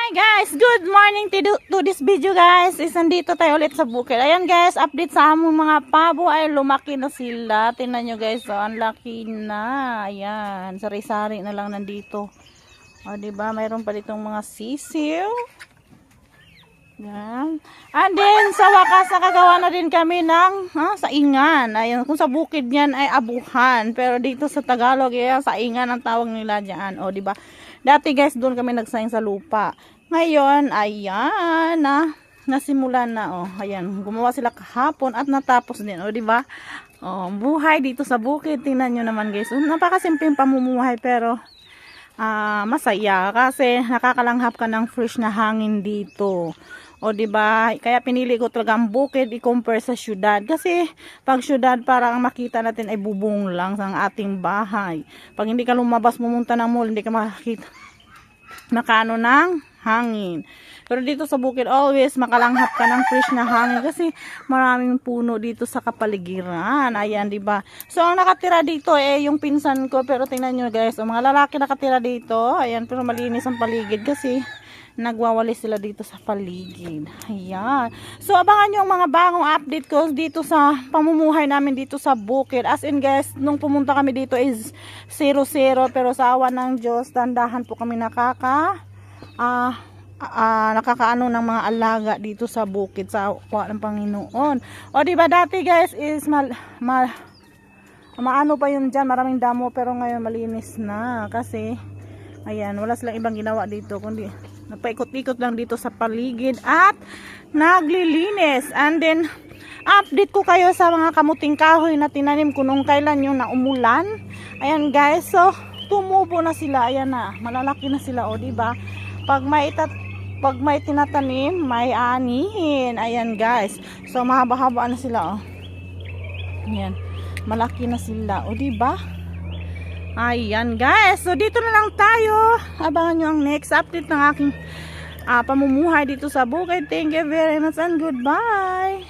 Hi guys, good morning to this video guys. Nandito tayo ulit sa bukid. Ayan guys, update sa among mga pabo ay lumaki na sila. Tingnan nyo guys, so, ang laki na. Ayan, sari-sari na lang nandito. O diba, mayroon pa ditong mga sisiw. Yan. And then sa wakas nakagawa na din kami ng saingan. Ayun, kung sa bukid niyan ay abuhan, pero dito sa Tagalog ay saingan ang tawag nila diyan. O di ba? Dati guys doon kami nagsaing sa lupa. Ngayon ayan nasimulan na ayan, gumawa sila kahapon at natapos din. O di ba? Buhay dito sa bukid. Tingnan niyo naman guys. Napakasimpleng pamumuhay pero masaya kasi nakakalanghap ka ng fresh na hangin dito. O diba, kaya pinili ko talaga ang bukid i-compare sa syudad. Kasi pag syudad parang makita natin ay bubong lang sa ating bahay. Pag hindi ka lumabas pumunta ng mall, hindi ka makakita nakano ng hangin. Pero dito sa bukid always makalanghap ka ng fresh na hangin kasi maraming puno dito sa kapaligiran. Ayan, diba? So ang nakatira dito yung pinsan ko, pero tingnan nyo guys, mga lalaki nakatira dito. Ayan, pero malinis ang paligid kasi nagwawalis sila dito sa paligid. Ayan. So abangan nyo ang mga bagong update ko dito sa pamumuhay namin dito sa bukid. As in guys, nung pumunta kami dito is 0-0, pero sa awa ng Diyos, tandahan po kami nakakaano ng mga alaga dito sa bukid sa awa ng Panginoon. O diba dati guys is maano pa yun dyan, maraming damo, pero ngayon malinis na kasi ayan, wala silang ibang ginawa dito kundi napaikot-ikot lang dito sa paligid at naglilinis. And then update ko kayo sa mga kamuting kahoy na tinanim ko nung kailan yung naumulan. Ayan guys, so tumubo na sila. Ayan na, malalaki na sila, o diba? Pag may tinatanim, may anihin. Ayan guys, so mahaba-haba na sila, ayan, malaki na sila, o diba? Ayan guys, so dito na lang tayo. Abangan nyo ang next update ng aking pamumuhay dito sa bukid. Thank you very much and goodbye.